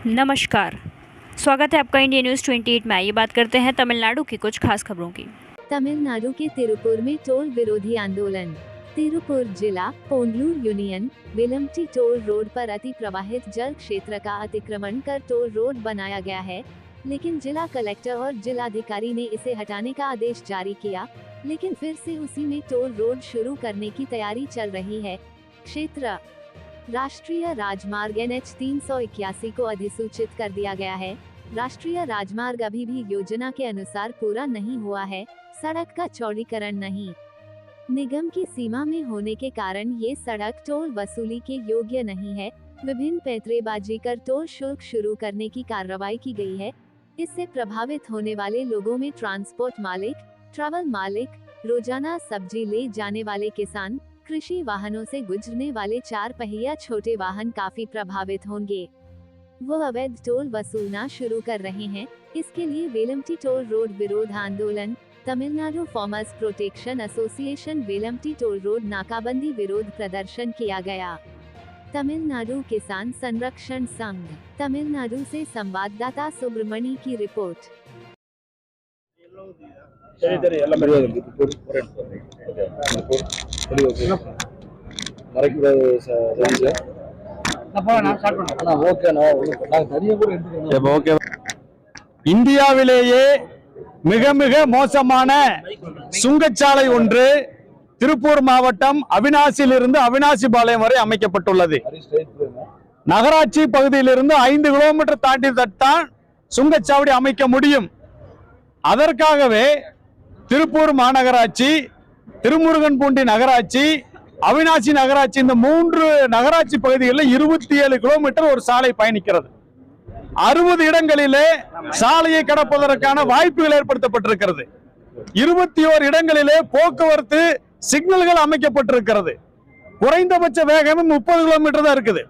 नमस्कार, स्वागत है आपका इंडिया न्यूज़ 28 में। ये बात करते हैं तमिलनाडु की कुछ खास खबरों की। तमिलनाडु के तिरुपुर में टोल विरोधी आंदोलन। तिरुपुर जिला पोंडलूर यूनियन वेलम्टी टोल रोड पर अति प्रवाहित जल क्षेत्र का अतिक्रमण कर टोल रोड बनाया गया है, लेकिन जिला कलेक्टर और जिलाधिकारी ने इसे हटाने का आदेश जारी किया, लेकिन फिर से उसी में टोल रोड शुरू करने की तैयारी चल रही है। क्षेत्र राष्ट्रीय राजमार्ग NH 381 को अधिसूचित कर दिया गया है। राष्ट्रीय राजमार्ग अभी भी योजना के अनुसार पूरा नहीं हुआ है, सड़क का चौड़ीकरण नहीं। निगम की सीमा में होने के कारण ये सड़क टोल वसूली के योग्य नहीं है। विभिन्न पैंतरेबाजी कर टोल शुल्क शुरू करने की कार्रवाई की गई है। इससे प्रभावित होने वाले लोगों में ट्रांसपोर्ट मालिक, ट्रैवल मालिक, रोजाना सब्जी ले जाने वाले किसान, कृषि वाहनों से गुजरने वाले 4 पहिया छोटे वाहन काफी प्रभावित होंगे। वो अवैध टोल वसूलना शुरू कर रहे हैं। इसके लिए वेलम्टी टोल रोड विरोध आंदोलन, Tamil Nadu farmers protection association वेलम्टी toll road नाकाबंदी विरोध प्रदर्शन किया गया। तमिलनाडु किसान संरक्षण संघ तमिलनाडु से संवाददाता सुब्रमणी की रिपोर्ट। இந்தியாவிலேயே மிக மிக மோசமான சுங்கச்சாலை ஒன்று திருப்பூர் மாவட்டம் அவிநாசியிலிருந்து அவிநாசிபாளையம் வரை அமைக்கப்பட்டுள்ளது. நகராட்சி பகுதியிலிருந்து 5 கிலோமீட்டர் தாண்டி தான் சுங்கச்சாவடி அமைக்க முடியும். அதற்காகவே திருப்பூர் மாநகராட்சி, திருமுருகன்பூண்டி நகராட்சி, அவிநாசி நகராட்சி, இந்த 3 நகராட்சி பகுதிகளில் 27 கிலோமீட்டர் ஒரு சாலை பயணிக்கிறது. 60 இடங்களிலே சாலையை கடப்பதற்கான வாய்ப்புகள் ஏற்படுத்தப்பட்டிருக்கிறது. 21 இடங்களிலே போக்குவரத்து சிக்னல்கள் அமைக்கப்பட்டிருக்கிறது. குறைந்தபட்ச வேகமும் 30 கிலோமீட்டர் தான் இருக்குது.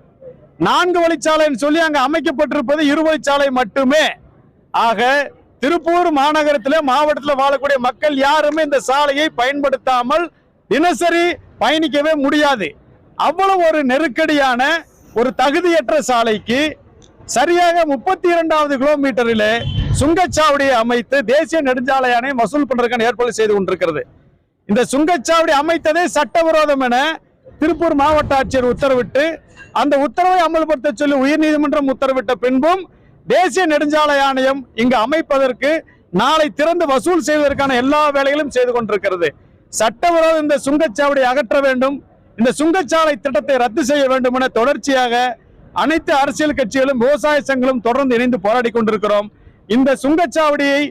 4 வழிச்சாலைன்னு சொல்லி அங்க அமைக்கப்பட்டிருப்பது 2 வழிச்சாலை மட்டுமே. ஆக திருப்பூர் மாவட்டத்தில் வாழக்கூடிய மக்கள் யாருமே இந்த சாலையை பயன்படுத்தாமல் தினசரி பயணிக்கவே முடியாது. அவ்வளவு ஒரு நெருக்கடியான ஒரு தகுதியற்ற சாலைக்கு சரியாக 32வது கிலோமீட்டரிலே சுங்கச்சாவடியை அமைத்து தேசிய நெடுஞ்சாலை ஆணையம் வசூல் பண்றதுக்கான ஏற்பாடு செய்து கொண்டிருக்கிறது. இந்த சுங்கச்சாவடி அமைத்ததே சட்டவிரோதம் என திருப்பூர் மாவட்ட ஆட்சியர் உத்தரவிட்டு அந்த உத்தரவை அமல்படுத்த சொல்லி உயர்நீதிமன்றம் உத்தரவிட்ட பின்பும் தேசிய நெடுஞ்சாலை ஆணையம் இங்கு அமைப்பதற்கு நாளை திறந்து வசூல் செய்வதற்கான எல்லா வேலைகளும் செய்து கொண்டிருக்கிறது. சட்டவிரோத இந்த சுங்கச்சாவடி அகற்ற வேண்டும், இந்த சுங்கச்சாலை திட்டத்தை ரத்து செய்ய வேண்டும் என தொடர்ச்சியாக அனைத்து அரசியல் கட்சிகளும் விவசாய சங்கங்களும் தொடர்ந்து இணைந்து போராடி கொண்டிருக்கிறோம். இந்த சுங்கச்சாவடியை